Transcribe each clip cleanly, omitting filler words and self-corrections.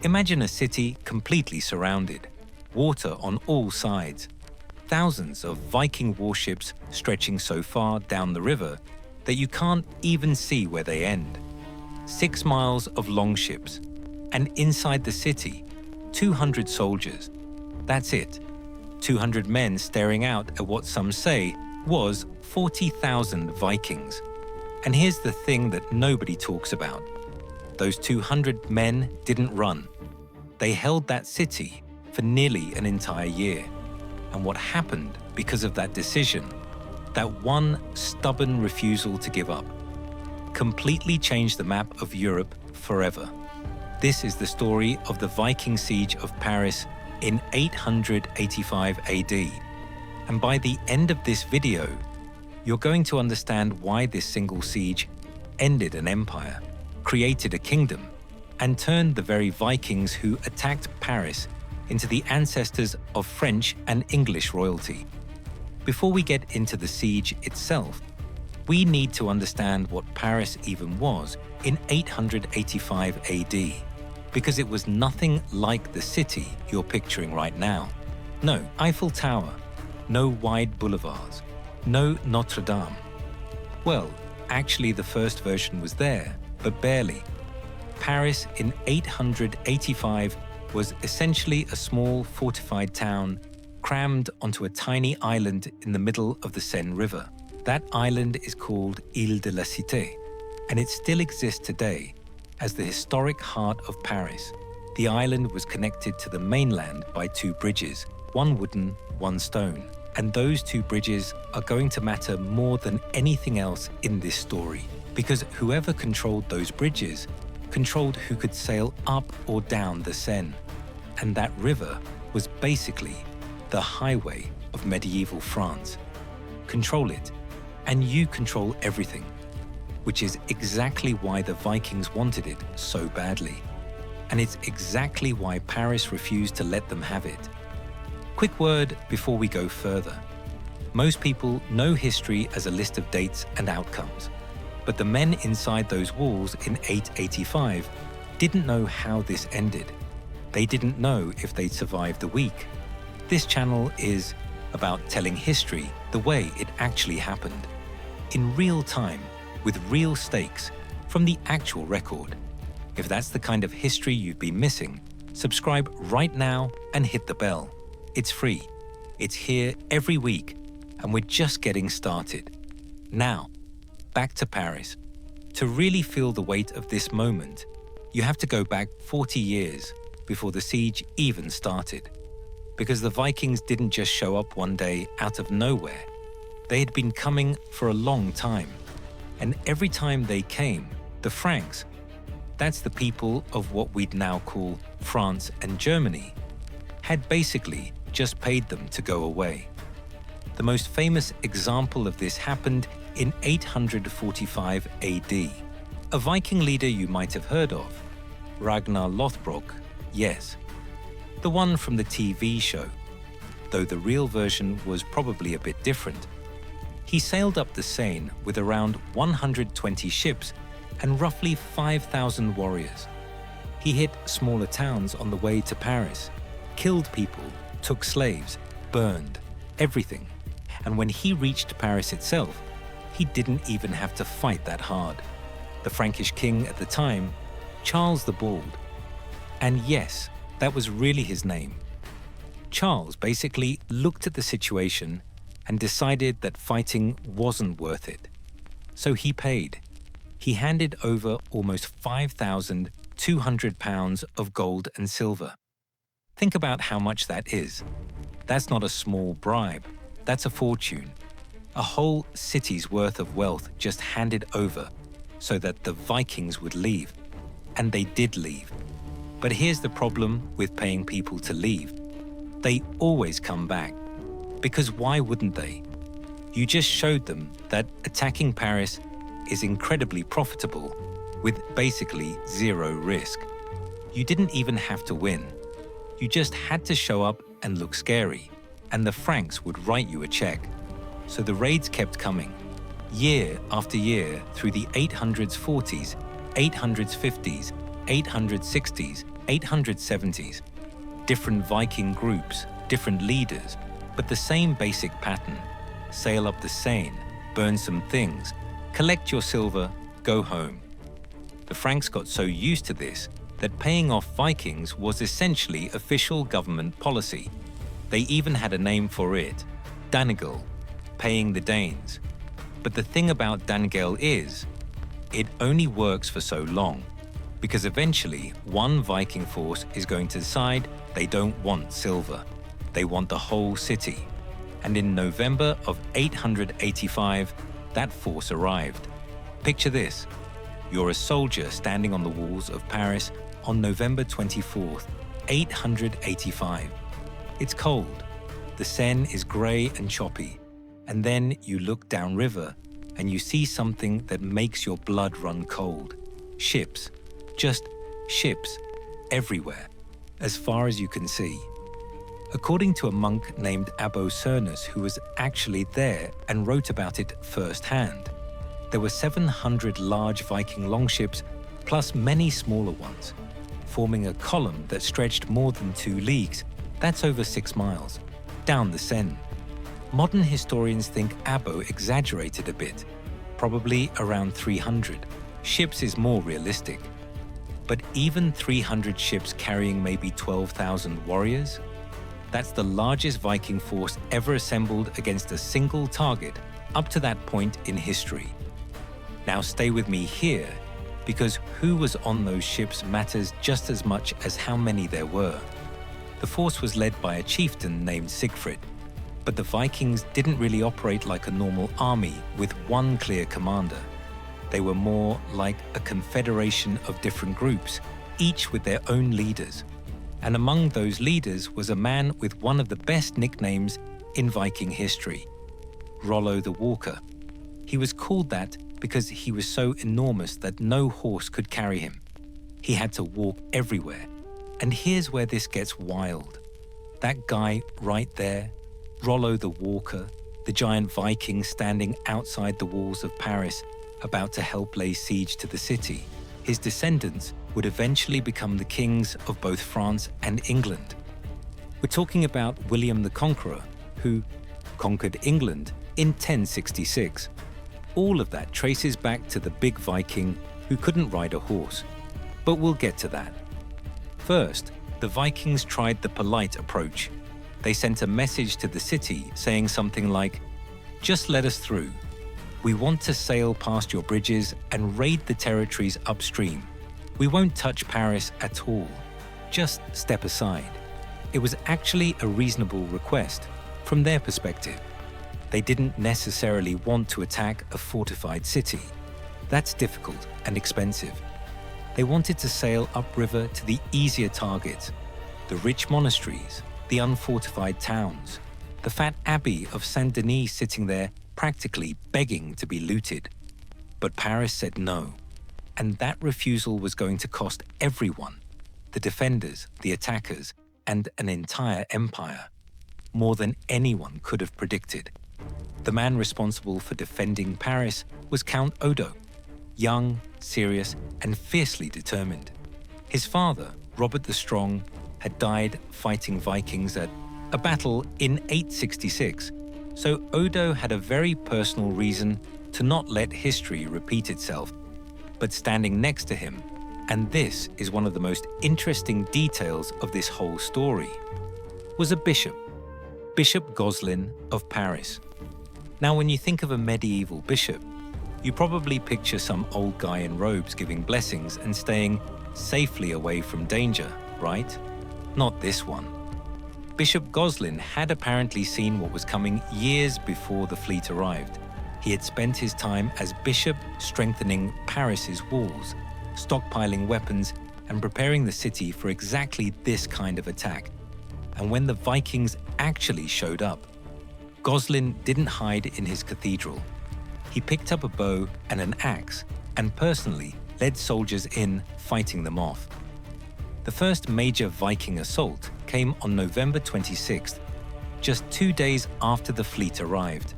Imagine a city completely surrounded, water on all sides, thousands of Viking warships stretching so far down the river that you can't even see where they end. 6 miles of longships, and inside the city, 200 soldiers. That's it. 200 men staring out at what some say was 40,000 Vikings. And here's the thing that nobody talks about. Those 200 men didn't run. They held that city for nearly an entire year. And what happened because of that decision, that one stubborn refusal to give up, completely changed the map of Europe forever. This is the story of the Viking Siege of Paris in 885 AD. And by the end of this video, you're going to understand why this single siege ended an empire, created a kingdom, and turned the very Vikings who attacked Paris into the ancestors of French and English royalty. Before we get into the siege itself, we need to understand what Paris even was in 885 AD, because it was nothing like the city you're picturing right now. No Eiffel Tower, no wide boulevards, no Notre Dame. Well, actually the first version was there, but barely. Paris in 885 was essentially a small fortified town crammed onto a tiny island in the middle of the Seine River. That island is called Île de la Cité, and it still exists today as the historic heart of Paris. The island was connected to the mainland by 2 bridges, one wooden, one stone. And those 2 bridges are going to matter more than anything else in this story, because whoever controlled those bridges controlled who could sail up or down the Seine. And that river was basically the highway of medieval France. Control it, and you control everything, which is exactly why the Vikings wanted it so badly. And it's exactly why Paris refused to let them have it. Quick word before we go further. Most people know history as a list of dates and outcomes, but the men inside those walls in 885 didn't know how this ended. They didn't know if they'd survive the week. This channel is about telling history the way it actually happened, in real time, with real stakes, from the actual record. If that's the kind of history you've been missing, subscribe right now and hit the bell. It's free. It's here every week, and we're just getting started. Now, back to Paris. To really feel the weight of this moment, you have to go back 40 years before the siege even started. Because the Vikings didn't just show up one day out of nowhere. They had been coming for a long time. And every time they came, the Franks, that's the people of what we'd now call France and Germany, had basically just paid them to go away. The most famous example of this happened in 845 AD. A Viking leader you might have heard of, Ragnar Lothbrok, yes. The one from the TV show, though the real version was probably a bit different. He sailed up the Seine with around 120 ships and roughly 5,000 warriors. He hit smaller towns on the way to Paris, killed people, took slaves, burned, everything. And when he reached Paris itself, he didn't even have to fight that hard. The Frankish king at the time, Charles the Bald. And yes, that was really his name. Charles basically looked at the situation and decided that fighting wasn't worth it. So he paid. He handed over almost 5,200 pounds of gold and silver. Think about how much that is. That's not a small bribe. That's a fortune. A whole city's worth of wealth just handed over so that the Vikings would leave. And they did leave. But here's the problem with paying people to leave. They always come back. Because why wouldn't they? You just showed them that attacking Paris is incredibly profitable with basically zero risk. You didn't even have to win. You just had to show up and look scary, and the Franks would write you a check. So the raids kept coming, year after year through the 840s, 850s, 860s, 870s. Different Viking groups, different leaders, but the same basic pattern. Sail up the Seine, burn some things, collect your silver, go home. The Franks got so used to this that paying off Vikings was essentially official government policy. They even had a name for it, danegeld, paying the Danes. But the thing about danegeld is, it only works for so long, because eventually one Viking force is going to decide they don't want silver. They want the whole city. And in November of 885, that force arrived. Picture this. You're a soldier standing on the walls of Paris on November 24th, 885. It's cold. The Seine is grey and choppy. And then you look downriver and you see something that makes your blood run cold. Ships. Just ships. Everywhere. As far as you can see. According to a monk named Abbo Cernus, who was actually there and wrote about it firsthand, there were 700 large Viking longships plus many smaller ones, forming a column that stretched more than 2 leagues, that's over 6 miles, down the Seine. Modern historians think Abbo exaggerated a bit, probably around 300. Ships is more realistic. But even 300 ships carrying maybe 12,000 warriors? That's the largest Viking force ever assembled against a single target up to that point in history. Now stay with me here, because who was on those ships matters just as much as how many there were. The force was led by a chieftain named Sigfred, but the Vikings didn't really operate like a normal army with one clear commander. They were more like a confederation of different groups, each with their own leaders. And among those leaders was a man with one of the best nicknames in Viking history, Rollo the Walker. He was called that because he was so enormous that no horse could carry him. He had to walk everywhere. And here's where this gets wild. That guy right there, Rollo the Walker, the giant Viking standing outside the walls of Paris, about to help lay siege to the city, his descendants would eventually become the kings of both France and England. We're talking about William the Conqueror, who conquered England in 1066. All of that traces back to the big Viking who couldn't ride a horse. But we'll get to that. First, the Vikings tried the polite approach. They sent a message to the city saying something like, "Just let us through. We want to sail past your bridges and raid the territories upstream. We won't touch Paris at all. Just step aside." It was actually a reasonable request from their perspective. They didn't necessarily want to attack a fortified city. That's difficult and expensive. They wanted to sail upriver to the easier targets, the rich monasteries, the unfortified towns, the fat abbey of Saint-Denis sitting there practically begging to be looted. But Paris said no, and that refusal was going to cost everyone, the defenders, the attackers, and an entire empire, more than anyone could have predicted. The man responsible for defending Paris was Count Odo, young, serious, and fiercely determined. His father, Robert the Strong, had died fighting Vikings at a battle in 866, so Odo had a very personal reason to not let history repeat itself. But standing next to him, and this is one of the most interesting details of this whole story, was a bishop, Bishop Gozlin of Paris. Now, when you think of a medieval bishop, you probably picture some old guy in robes giving blessings and staying safely away from danger, right? Not this one. Bishop Gozlin had apparently seen what was coming years before the fleet arrived. He had spent his time as bishop strengthening Paris's walls, stockpiling weapons, and preparing the city for exactly this kind of attack. And when the Vikings actually showed up, Gozlin didn't hide in his cathedral. He picked up a bow and an axe and personally led soldiers in, fighting them off. The first major Viking assault came on November 26th, just 2 days after the fleet arrived.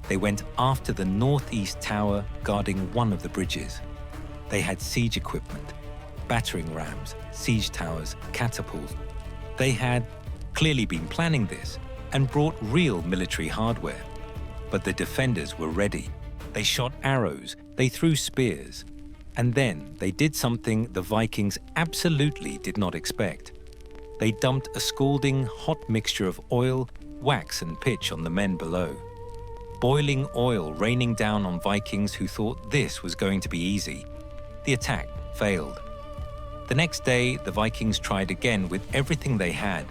They went after the northeast tower guarding one of the bridges. They had siege equipment. battering rams, siege towers, catapults. They had clearly been planning this and brought real military hardware. But the defenders were ready. They shot arrows, they threw spears, and then they did something the Vikings absolutely did not expect. They dumped a scalding, hot mixture of oil, wax and pitch on the men below. Boiling oil raining down on Vikings who thought this was going to be easy. The attack failed. The next day, the Vikings tried again with everything they had: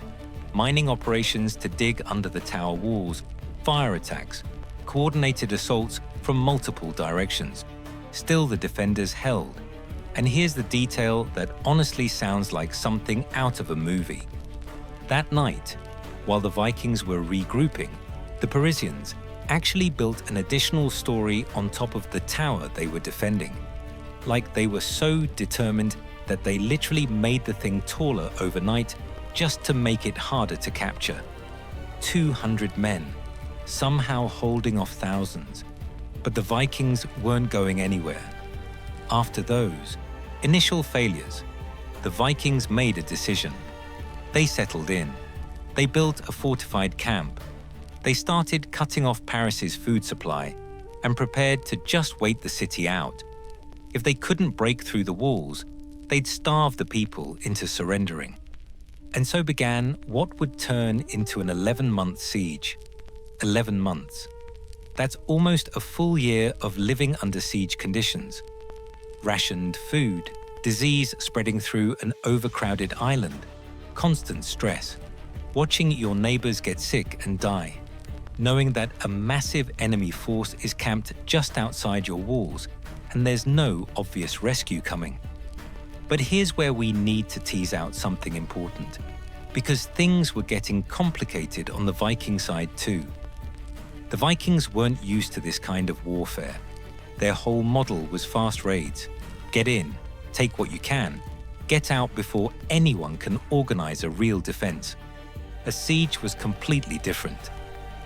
mining operations to dig under the tower walls, fire attacks, coordinated assaults from multiple directions. Still, the defenders held. And here's the detail that honestly sounds like something out of a movie. That night, while the Vikings were regrouping, the Parisians actually built an additional story on top of the tower they were defending. Like they were so determined that they literally made the thing taller overnight just to make it harder to capture. 200 men, somehow holding off thousands. But the Vikings weren't going anywhere. After those initial failures, the Vikings made a decision. They settled in. They built a fortified camp. They started cutting off Paris's food supply and prepared to just wait the city out. If they couldn't break through the walls, they'd starve the people into surrendering. And so began what would turn into an 11-month siege. 11 months. That's almost a full year of living under siege conditions. Rationed food, disease spreading through an overcrowded island, constant stress, watching your neighbors get sick and die, knowing that a massive enemy force is camped just outside your walls and there's no obvious rescue coming. But here's where we need to tease out something important, because things were getting complicated on the Viking side too. The Vikings weren't used to this kind of warfare. Their whole model was fast raids. Get in, take what you can, get out before anyone can organize a real defense. A siege was completely different.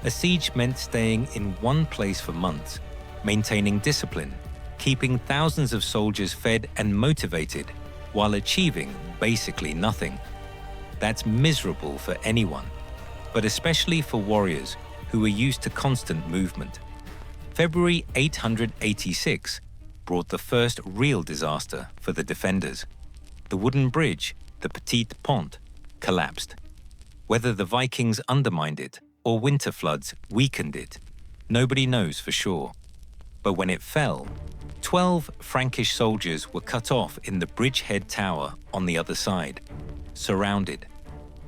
A siege meant staying in one place for months, maintaining discipline, keeping thousands of soldiers fed and motivated while achieving basically nothing. That's miserable for anyone, but especially for warriors who were used to constant movement. February 886 brought the first real disaster for the defenders. The wooden bridge, the Petit Pont, collapsed. Whether the Vikings undermined it or winter floods weakened it, nobody knows for sure. But when it fell, 12 Frankish soldiers were cut off in the bridgehead tower on the other side, surrounded.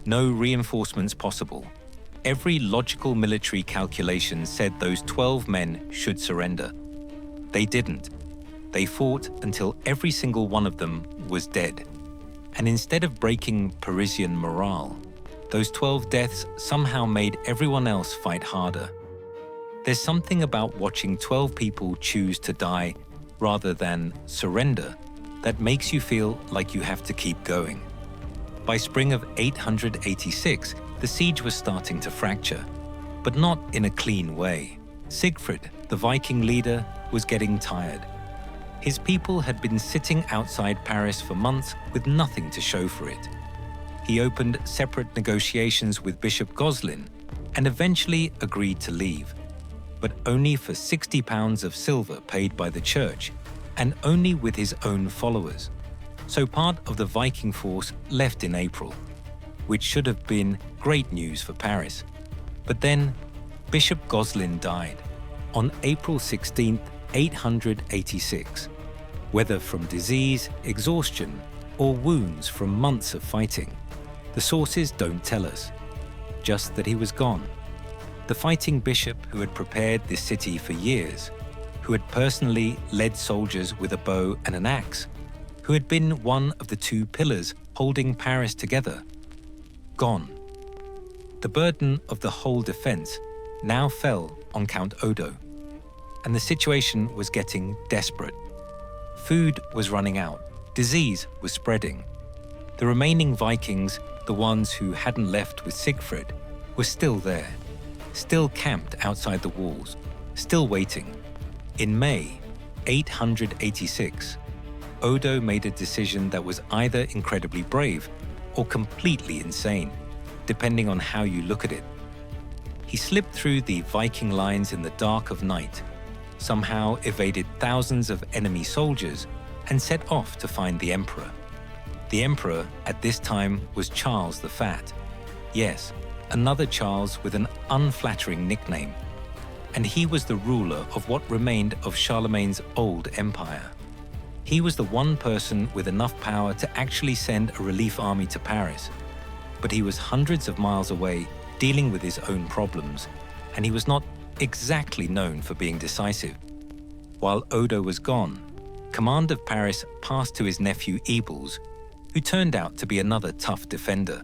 No reinforcements possible. Every logical military calculation said those 12 men should surrender. They didn't. They fought until every single one of them was dead. And instead of breaking Parisian morale, those 12 deaths somehow made everyone else fight harder. There's something about watching 12 people choose to die rather than surrender that makes you feel like you have to keep going. By spring of 886, the siege was starting to fracture, but not in a clean way. Sigfred, the Viking leader, was getting tired. His people had been sitting outside Paris for months with nothing to show for it. He opened separate negotiations with Bishop Gozlin and eventually agreed to leave, but only for 60 pounds of silver paid by the church and only with his own followers. So part of the Viking force left in April, which should have been great news for Paris. But then Bishop Gozlin died on April 16, 886, whether from disease, exhaustion, or wounds from months of fighting. The sources don't tell us, just that he was gone. The fighting bishop who had prepared this city for years, who had personally led soldiers with a bow and an axe, who had been one of the two pillars holding Paris together, gone. The burden of the whole defense now fell on Count Odo, and the situation was getting desperate. Food was running out, disease was spreading. The remaining Vikings, the ones who hadn't left with Sigfred, were still there, still camped outside the walls, still waiting. In May 886, Odo made a decision that was either incredibly brave or completely insane, depending on how you look at it. He slipped through the Viking lines in the dark of night, somehow evaded thousands of enemy soldiers, and set off to find the emperor. The emperor at this time was Charles the Fat. Yes, another Charles with an unflattering nickname. And he was the ruler of what remained of Charlemagne's old empire. He was the one person with enough power to actually send a relief army to Paris. But he was hundreds of miles away, dealing with his own problems, and he was not exactly known for being decisive. While Odo was gone, command of Paris passed to his nephew Ebels, who turned out to be another tough defender.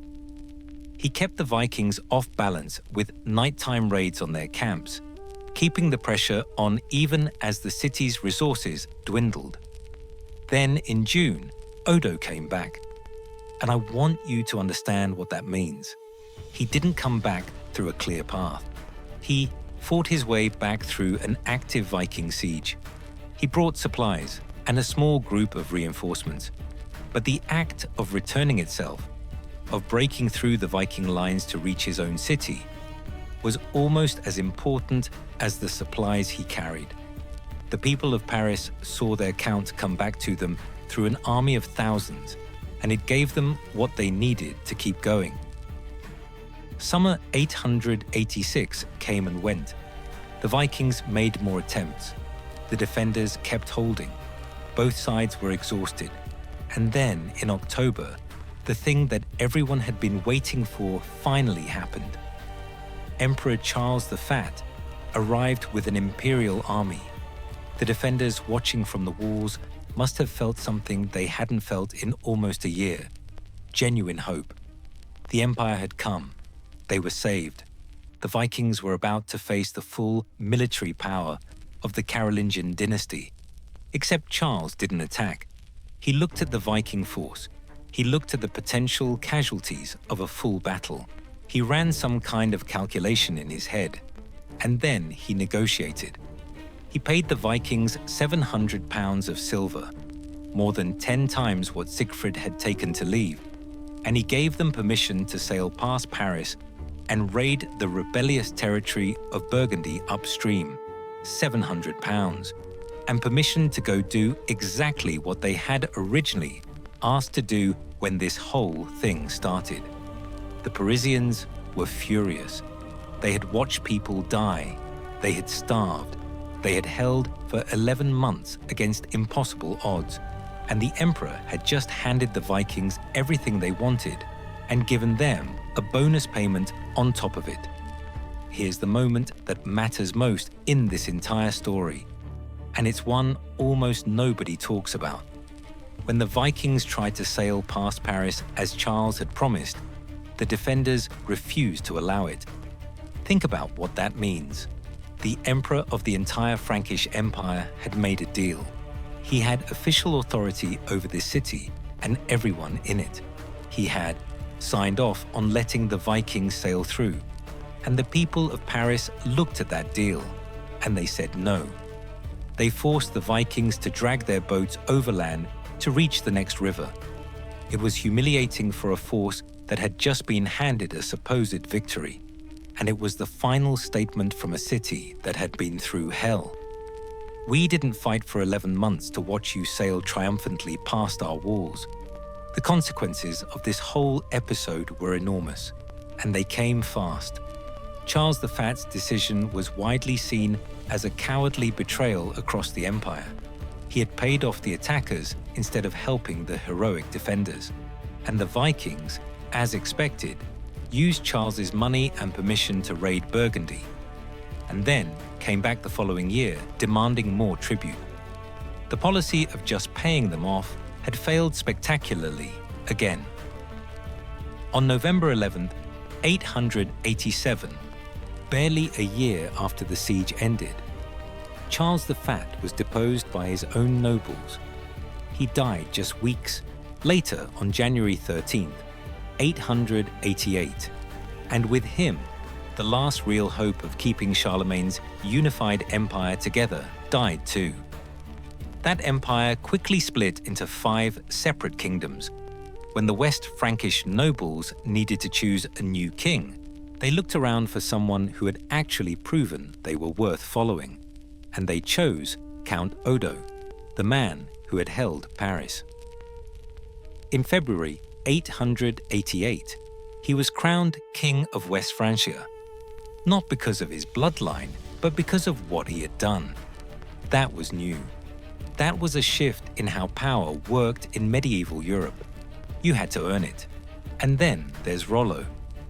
He kept the Vikings off balance with nighttime raids on their camps, keeping the pressure on even as the city's resources dwindled. Then in June, Odo came back. And I want you to understand what that means. He didn't come back through a clear path. He fought his way back through an active Viking siege. He brought supplies and a small group of reinforcements. But the act of returning itself, of breaking through the Viking lines to reach his own city, was almost as important as the supplies he carried. The people of Paris saw their count come back to them through an army of thousands, and it gave them what they needed to keep going. Summer 886 came and went. The Vikings made more attempts. The defenders kept holding. Both sides were exhausted. And then, in October, the thing that everyone had been waiting for finally happened. Emperor Charles the Fat arrived with an imperial army. The defenders watching from the walls must have felt something they hadn't felt in almost a year. Genuine hope. The empire had come. They were saved. The Vikings were about to face the full military power of the Carolingian dynasty. Except Charles didn't attack. He looked at the Viking force. He looked at the potential casualties of a full battle. He ran some kind of calculation in his head. And then he negotiated. He paid the Vikings 700 pounds of silver, more than 10 times what Sigfred had taken to leave, and he gave them permission to sail past Paris and raid the rebellious territory of Burgundy upstream, 700 pounds, and permission to go do exactly what they had originally asked to do when this whole thing started. The Parisians were furious. They had watched people die. They had starved. They had held for 11 months against impossible odds, and the emperor had just handed the Vikings everything they wanted and given them a bonus payment on top of it. Here's the moment that matters most in this entire story, and it's one almost nobody talks about. When the Vikings tried to sail past Paris as Charles had promised, the defenders refused to allow it. Think about what that means. The emperor of the entire Frankish Empire had made a deal. He had official authority over this city and everyone in it. He had signed off on letting the Vikings sail through. And the people of Paris looked at that deal, and they said no. They forced the Vikings to drag their boats overland to reach the next river. It was humiliating for a force that had just been handed a supposed victory. And it was the final statement from a city that had been through hell. We didn't fight for 11 months to watch you sail triumphantly past our walls. The consequences of this whole episode were enormous, and they came fast. Charles the Fat's decision was widely seen as a cowardly betrayal across the empire. He had paid off the attackers instead of helping the heroic defenders. And the Vikings, as expected, used Charles's money and permission to raid Burgundy, and then came back the following year demanding more tribute. The policy of just paying them off had failed spectacularly again. On November 11th, 887, barely a year after the siege ended, Charles the Fat was deposed by his own nobles. He died just weeks later on January 13th, 888, and with him, the last real hope of keeping Charlemagne's unified empire together died too. That empire quickly split into 5 separate kingdoms. When the West Frankish nobles needed to choose a new king, they looked around for someone who had actually proven they were worth following, and they chose Count Odo, the man who had held Paris. In February 888, he was crowned King of West Francia, not because of his bloodline, but because of what he had done. That was new. That was a shift in how power worked in medieval Europe. You had to earn it. And then there's Rollo,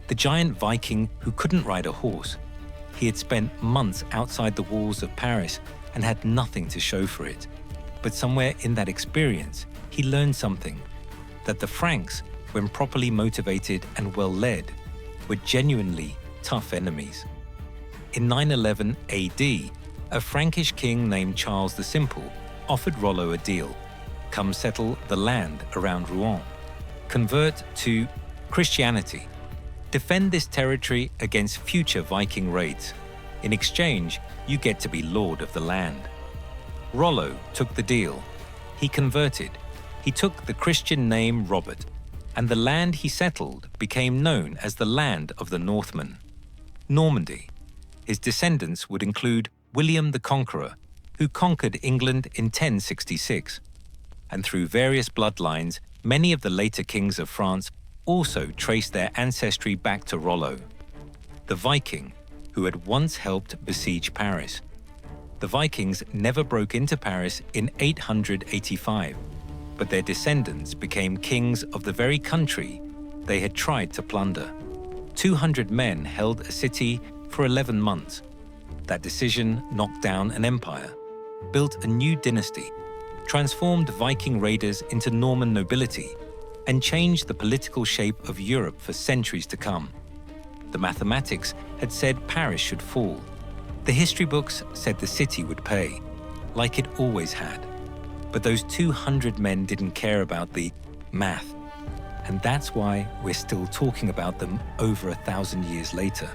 the giant Viking who couldn't ride a horse. He had spent months outside the walls of Paris and had nothing to show for it. But somewhere in that experience, he learned something, that the Franks, when properly motivated and well led, were genuinely tough enemies. In 911 AD, a Frankish king named Charles the Simple offered Rollo a deal: come settle the land around Rouen, convert to Christianity, defend this territory against future Viking raids. In exchange, you get to be lord of the land. Rollo took the deal. He converted. He took the Christian name Robert, and the land he settled became known as the land of the Northmen, Normandy. His descendants would include William the Conqueror, who conquered England in 1066. And through various bloodlines, many of the later kings of France also traced their ancestry back to Rollo, the Viking who had once helped besiege Paris. The Vikings never broke into Paris in 885, but their descendants became kings of the very country they had tried to plunder. 200 men held a city for 11 months. That decision knocked down an empire, built a new dynasty, transformed Viking raiders into Norman nobility, and changed the political shape of Europe for centuries to come. The mathematics had said Paris should fall. The history books said the city would pay, like it always had. But those 200 men didn't care about the math, and that's why we're still talking about them over 1,000 years later.